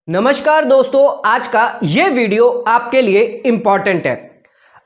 नमस्कार दोस्तों, आज का ये वीडियो आपके लिए इंपॉर्टेंट है।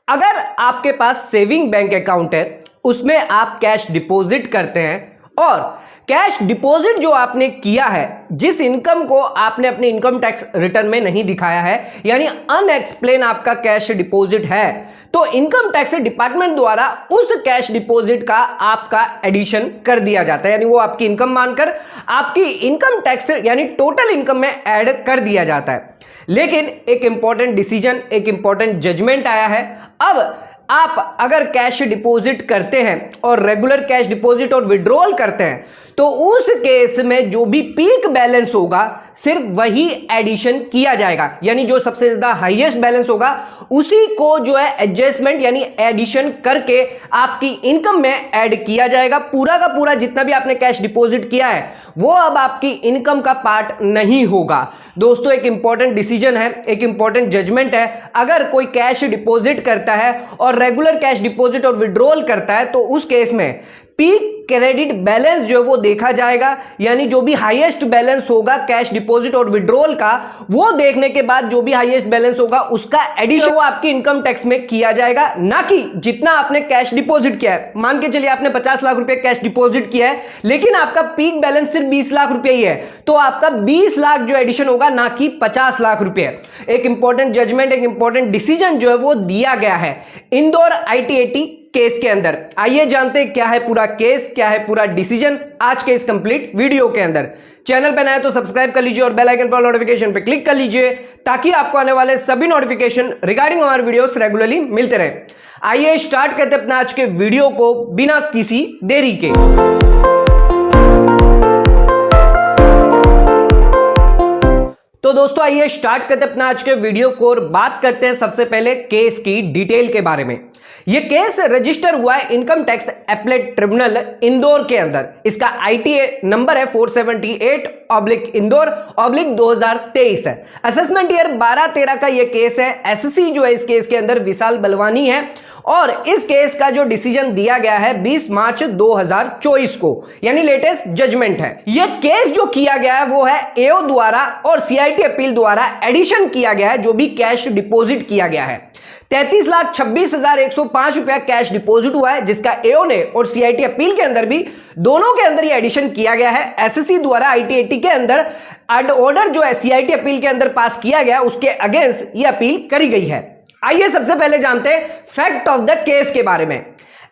अगर आपके पास सेविंग बैंक अकाउंट है, उसमें आप कैश डिपॉजिट करते हैं और कैश डिपॉजिट जो आपने किया है, जिस इनकम को आपने अपने इनकम टैक्स रिटर्न में नहीं दिखाया है, यानी अनएक्सप्लेन आपका कैश डिपॉजिट है, तो इनकम टैक्स डिपार्टमेंट द्वारा उस कैश डिपॉजिट का आपका एडिशन कर दिया जाता है, यानी वो आपकी इनकम मानकर आपकी इनकम टैक्स यानी टोटल इनकम में ऐड कर दिया जाता है। लेकिन एक इंपॉर्टेंट डिसीजन, एक इंपॉर्टेंट जजमेंट आया है। अब आप अगर कैश डिपॉजिट करते हैं और रेगुलर कैश डिपॉजिट और विड्रॉल करते हैं, तो उस केस में जो भी पीक बैलेंस होगा सिर्फ वही एडिशन किया जाएगा, यानी जो सबसे ज्यादा हाईएस्ट बैलेंस होगा उसी को जो है एडजस्टमेंट यानी एडिशन करके आपकी इनकम में ऐड किया जाएगा। पूरा का पूरा जितना भी आपने कैश डिपॉजिट किया है वो अब आपकी इनकम का पार्ट नहीं होगा। दोस्तों, एक इंपॉर्टेंट डिसीजन है, एक इंपॉर्टेंट जजमेंट है। अगर कोई कैश डिपॉजिट करता है और रेगुलर कैश डिपॉजिट और विड्रॉल करता है, तो उस केस में पीक क्रेडिट बैलेंस जो है वो देखा जाएगा, यानी जो भी हाईएस्ट बैलेंस होगा कैश डिपॉजिट और विड्रॉल का, वो देखने के बाद जो भी हाईएस्ट बैलेंस होगा उसका एडिशन वो आपकी इनकम टैक्स में किया जाएगा, ना कि जितना आपने कैश डिपॉजिट किया है। मान के चलिए आपने 50 लाख रुपए कैश डिपॉजिट किया है, लेकिन आपका पीक बैलेंस सिर्फ 20 लाख रुपए ही है, तो आपका 20 लाख जो एडिशन होगा, ना कि 50 लाख रुपए। एक इंपॉर्टेंट जजमेंट, एक इंपॉर्टेंट डिसीजन जो है वो दिया गया है इंदौर IT-80 केस के अंदर। आइए जानते हैं क्या है पूरा केस, क्या है पूरा डिसीजन आज के इस कंप्लीट वीडियो के अंदर। चैनल पर नए तो सब्सक्राइब कर लीजिए और बेल आइकन पर नोटिफिकेशन पे क्लिक कर लीजिए, ताकि आपको आने वाले सभी नोटिफिकेशन रिगार्डिंग हमारे वीडियोस रेगुलरली मिलते रहे। आइए स्टार्ट करते हैं अपना आज के वीडियो को बिना किसी देरी के। तो दोस्तों, आइए स्टार्ट करते हैं अपना आज के वीडियो को और बात करते हैं सबसे पहले केस की डिटेल के बारे में। यह केस रजिस्टर हुआ है income tax appellate tribunal Indore के अंदर। इसका ITA नंबर है 478/इंदौर/2023 है। असेसमेंट ईयर 12-13 का यह केस है। SC जो है इस केस के अंदर विशाल बलवानी है और इस केस का जो डिसीजन दिया गया है 20 मार्च 2024 को, यानी लेटेस्ट जजमेंट है। यह केस जो किया गया है वो है AO द्वारा और CIT अपील द्वारा एडिशन किया गया है जो भी कैश डिपॉजिट किया गया है। 33,26,105 रुपया कैश डिपॉजिट हुआ है, जिसका AO ने और CIT अपील के अंदर भी दोनों के अंदर ये एडिशन किया गया है। SC द्वारा IT-80 के अंदर ऑर्डर जो है CIT अपील के अंदर पास किया गया, उसके अगेंस्ट ये अपील करी गई है। आइए सबसे पहले जानते हैं फैक्ट ऑफ द केस के बारे में।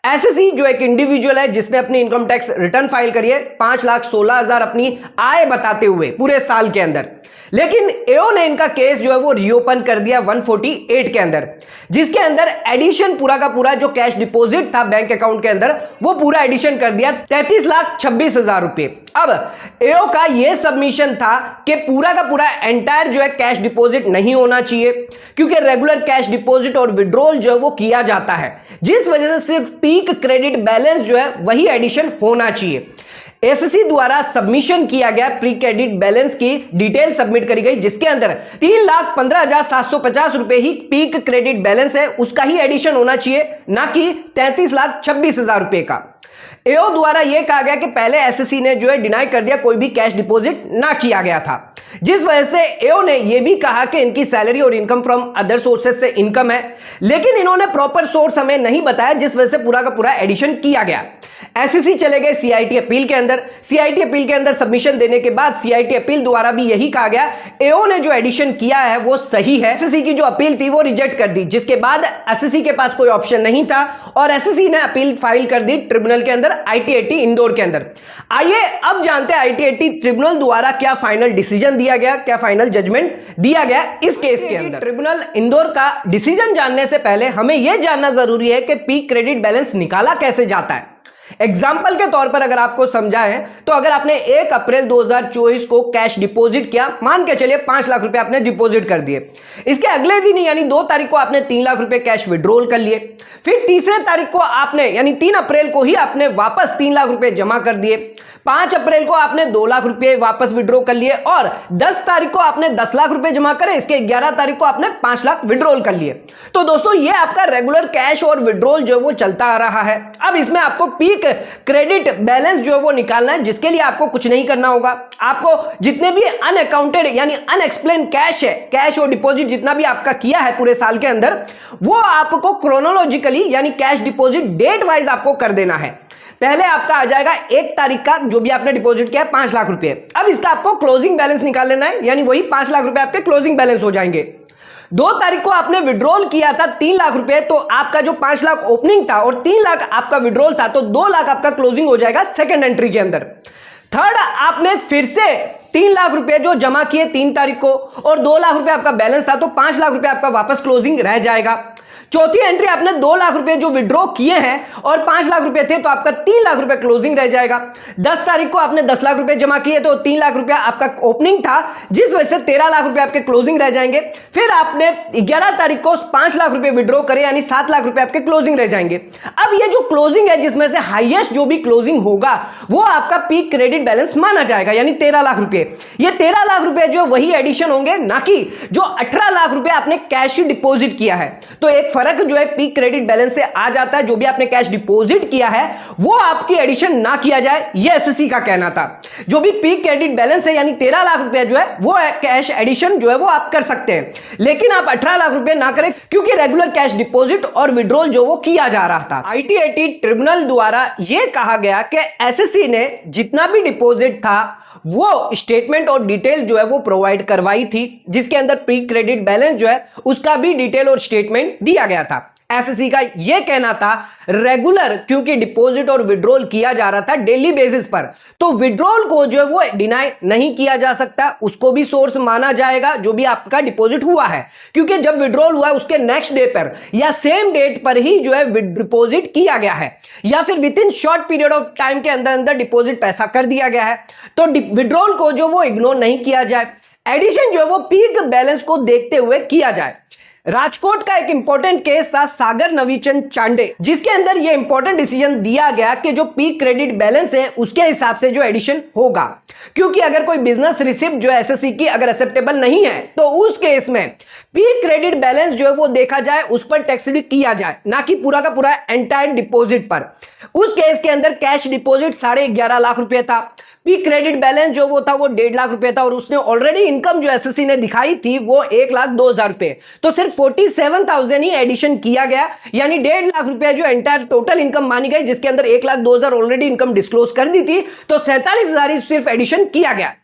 SC जो एक इंडिविजुअल है जिसने अपनी इनकम टैक्स रिटर्न फाइल करी है 5,16,000 अपनी आय बताते हुए पूरे साल के अंदर, लेकिन AO ने इनका केस जो है वो रीओपन कर दिया 148 के अंदर, जिसके अंदर एडिशन पूरा का पूरा जो कैश डिपॉजिट था बैंक अकाउंट के अंदर वो पूरा एडिशन कर दिया 33,26,000 रुपए। अब AO का यह सबमिशन था कि पूरा का पूरा एंटायर जो है कैश डिपॉजिट नहीं होना चाहिए, क्योंकि रेगुलर कैश डिपॉजिट और विड्रॉल जो है वो किया जाता है, जिस वजह से सिर्फ पीक क्रेडिट बैलेंस जो है वही एडिशन होना चाहिए। SC द्वारा सबमिशन किया गया प्री क्रेडिट बैलेंस की डिटेल सबमिट करी गई, जिसके अंदर 3,15,750 रुपए ही पीक क्रेडिट बैलेंस है, उसका ही एडिशन होना चाहिए, ना कि 33,26,000 रुपए का। AO द्वारा यह कहा गया कि पहले SC ने जो है डिनाई कर दिया, कोई भी कैश डिपॉजिट ना किया गया था, जिस वजह से AO ने यह भी कहा कि इनकी सैलरी और इनकम फ्रॉम अदर सोर्सेज से इनकम है, लेकिन इन्होंने प्रॉपर सोर्स हमें नहीं बताया, जिस वजह से पूरा का पूरा एडिशन किया गया। SC चले गए CIT अपील के अंदर। CIT अपील के अंदर सबमिशन देने के बाद CIT अपील द्वारा भी यही कहा गया AO ने जो एडिशन किया है वो सही है। SC की जो अपील थी वो रिजेक्ट कर दी, जिसके बाद SC के पास कोई ऑप्शन नहीं था और SC ने अपील फाइल कर दी ट्रिब्यूनल के अंदर IT-80 इंदौर के अंदर। आइए अब जानते हैं IT-80 ट्रिब्यूनल द्वारा क्या फाइनल डिसीजन दिया गया, क्या फाइनल जजमेंट दिया गया इस केस के अंदर। ट्रिब्यूनल इंदौर का डिसीजन जानने से पहले हमें यह जानना जरूरी है कि पीक क्रेडिट बैलेंस निकाला कैसे जाता है। एग्जाम्पल के तौर पर अगर आपको समझाएं, तो अगर आपने 1 अप्रैल 2024 को कैश डिपॉजिट किया, मान के चलिए 5 लाख रुपए आपने डिपॉजिट कर दिए, इसके अगले दिन यानी 2 तारीख को आपने 3 लाख रुपए कैश विड्रॉल कर लिए, फिर तीसरे तारीख को आपने यानी 3 अप्रैल को ही आपने वापस 3 लाख रुपए जमा कर दिए, 5 अप्रैल को आपने 2 लाख रुपए वापस विड्रॉ कर लिए और 10 तारीख को आपने 10 लाख रुपए जमा करे, इसके 11 तारीख को आपने 5 लाख विड्रॉल कर लिए। तो दोस्तों ये आपका रेगुलर कैश और विड्रॉल जो वो चलता आ रहा है। अब इसमें आपको पीक क्रेडिट बैलेंस जो है वो निकालना है, जिसके लिए आपको कुछ नहीं करना होगा। आपको जितने भी अनअकाउंटेड यानी अनएक्सप्लेन कैश है, कैश और डिपॉजिट जितना भी आपका किया है पूरे साल के अंदर, वो आपको क्रोनोलॉजिकली यानी कैश डिपॉजिट डेट वाइज आपको कर देना है। पहले आपका आ जाएगा 1 तारीख का जो भी आपने डिपॉजिट किया है 5 लाख रुपए। अब इसका आपको क्लोजिंग बैलेंस निकाल लेना है, यानी वही 5 लाख रुपए आपके क्लोजिंग बैलेंस हो जाएंगे। 2 तारीख को आपने विड्रॉल किया था 3 लाख रुपए, तो आपका जो 5 लाख ओपनिंग था और 3 लाख आपका विड्रॉल था, तो 2 लाख आपका क्लोजिंग हो जाएगा सेकंड एंट्री के अंदर। थर्ड, आपने फिर से 3 लाख रुपए जो जमा किए 3 तारीख को और 2 लाख रुपए आपका बैलेंस था, तो 5 लाख रुपए आपका वापस क्लोजिंग रह जाएगा। चौथी एंट्री, आपने 2 लाख रुपए जो विड्रॉ किए हैं और 5 लाख रुपए थे, तो आपका 3 लाख रुपए क्लोजिंग रह जाएगा। 10 तारीख को आपने 10 लाख रुपए जमा किए, तो 3 लाख रुपए आपका ओपनिंग था, जिस वजह से 13 लाख रुपए आपके क्लोजिंग रह जाएंगे। फिर आपने 11 तारीख को 5 लाख रुपए विड्रॉ करे, यानी 7 लाख रुपए आपके क्लोजिंग रह जाएंगे। अब ये जो क्लोजिंग है, जिसमें से हाईएस्ट जो भी क्लोजिंग होगा वो आपका पीक क्रेडिट बैलेंस माना जाएगा, यानी 13 लाख रुपए। ये 13 लाख रुपए जो वही एडिशन होंगे, ना कि जो 18 लाख रुपए आपने कैश डिपॉजिट किया है। तो एक फर्क जो है पीक क्रेडिट बैलेंस से आ जाता है, जो भी आपने कैश डिपॉजिट किया है वो आपकी एडिशन ना किया जाए, ये एसएससी का कहना था। जो भी पीक क्रेडिट बैलेंस है यानी 13 लाख रुपए जो है वो कैश एडिशन जो है वो आप कर सकते हैं, लेकिन आप 18 लाख रुपए ना करें, क्योंकि रेगुलर कैश डिपॉजिट और विड्रॉल जो वो किया जा रहा था। ITAT ट्रिब्यूनल द्वारा यह कहा गया कि एसएससी ने जितना भी डिपॉजिट था वो स्टेटमेंट और डिटेल जो है वो प्रोवाइड करवाई थी, जिसके अंदर पीक क्रेडिट बैलेंस जो है उसका भी डिटेल और स्टेटमेंट दिया गया था। एसएससी का यह कहना था रेगुलर, क्योंकि डिपॉजिट और विड्रॉल किया जा रहा था डेली बेसिस पर, तो विड्रॉल को जो है वो डिनाई नहीं किया जा सकता, उसको भी सोर्स माना जाएगा जो भी आपका डिपॉजिट हुआ है, क्योंकि जब विड्रॉल हुआ है उसके नेक्स्ट डे पर या सेम डेट पर ही जो है डिपॉजिट किया गया है, या फिर with in short period of time के अंदर अंदर डिपॉजिट पैसा कर दिया गया है, तो विड्रॉल को जो वो इग्नोर नहीं किया जाए। एडिशन जो है वो पीक बैलेंस को देखते हुए किया जाए। राजकोट का एक इंपॉर्टेंट केस था सागर नवीचंद चांडे, जिसके अंदर यह इंपॉर्टेंट डिसीजन दिया गया कि जो पीक क्रेडिट बैलेंस है उसके हिसाब से जो एडिशन होगा, क्योंकि अगर कोई बिजनेस रिसिप्ट जो है एसएससी की अगर एक्सेप्टेबल नहीं है, तो उस केस में पीक क्रेडिट बैलेंस जो है वो देखा जाए, उस पर टैक्स किया जाए, ना कि पूरा का पूरा एंटायर डिपॉजिट पर। उस केस के अंदर कैश डिपॉजिट 11.5 लाख रुपए था, पीक क्रेडिट बैलेंस जो वो था वो 1.5 लाख रुपए था, और उसने ऑलरेडी इनकम जो एसएससी ने दिखाई थी वो 1,02,000 रुपए, तो सिर्फ 47,000 ही एडिशन किया गया, यानी 1.5 लाख रुपए जो एंटायर टोटल इनकम मानी गई, जिसके अंदर 1,02,000 ऑलरेडी इनकम डिस्क्लोज कर दी थी, तो 47,000 ही सिर्फ एडिशन किया गया।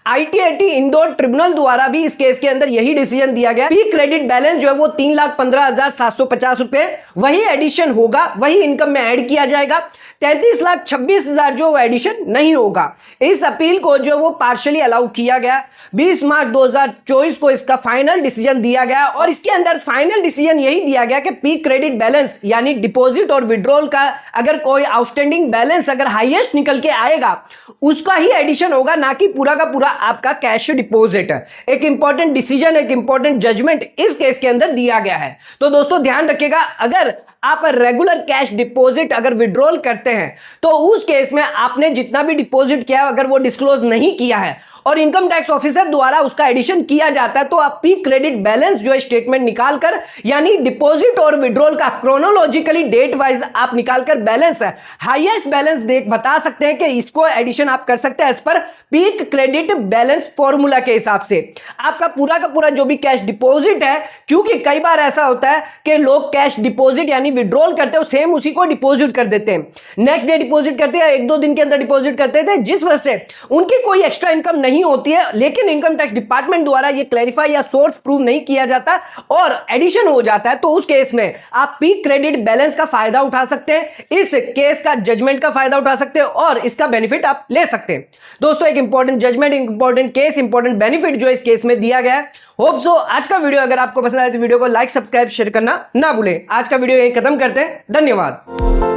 ITAT इंदौर ट्रिब्यूनल द्वारा भी इस केस के अंदर यही डिसीजन दिया गया, पीक क्रेडिट बैलेंस जो है वो 3,15,750 रुपए वही एडिशन होगा, वही इनकम में ऐड किया जाएगा। 33,26,000 जो एडिशन नहीं होगा। इस अपील को जो वो पार्शियली अलाउ किया गया। 20 मार्च 2024 को इसका फाइनल डिसीजन दिया गया, और इसके अंदर फाइनल डिसीजन यही दिया गया कि पीक क्रेडिट बैलेंस यानी डिपॉजिट और विड्रॉल का अगर कोई आउटस्टैंडिंग बैलेंस अगर हाईएस्ट निकल के आएगा उसका ही एडिशन होगा, ना कि पूरा का पूरा आपका कैश डिपॉजिट। एक इंपॉर्टेंट डिसीजन, एक इंपॉर्टेंट जजमेंट इस केस के अंदर दिया गया है। तो दोस्तों ध्यान रखिएगा, अगर आप रेगुलर कैश डिपॉजिट अगर विड्रॉल करते हैं तो उस केस में आपने जितना भी डिपॉजिट किया है अगर वो डिस्क्लोज नहीं किया है और इनकम टैक्स ऑफिसर द्वारा उसका एडिशन किया जाता है, तो आप पीक क्रेडिट बैलेंस जो है स्टेटमेंट निकालकर यानी डिपॉजिट और विड्रॉल का क्रोनोलॉजिकली डेट वाइज आप निकालकर बैलेंस है हाईएस्ट बैलेंस देख बता सकते हैं कि इसको एडिशन आप कर सकते हैं as per peak credit balance formula के हिसाब से। आपका पूरा का पूरा जो भी कैश डिपॉजिट है, क्योंकि कई बार ऐसा होता है कि लोग कैश डिपॉजिट यानी विड्रॉल करते हो सेम उसी को डिपॉजिट कर देते हैं, नेक्स्ट डे डिपॉजिट करते हैं, 1-2 दिन के अंदर डिपॉजिट करते थे, जिस वजह से उनकी कोई एक्स्ट्रा इनकम नहीं होती है, लेकिन इनकम टैक्स डिपार्टमेंट द्वारा ये क्लैरिफाई या सोर्स प्रूव नहीं किया जाता और एडिशन हो जाता है, तो उस केस में आप पीक क्रेडिट बैलेंस का फायदा उठा सकते हैं, इस केस का जजमेंट का फायदा उठा सकते हैं और इसका बेनिफिट आप ले सकते हैं। दोस्तों एक important judgement, important case, important benefit जो इस केस में दिया गया है। होप सो आज का वीडियो अगर आपको पसंद आए तो वीडियो को लाइक, सब्सक्राइब, शेयर करना ना भूलें। आज का वीडियो यहीं खत्म करते हैं। धन्यवाद।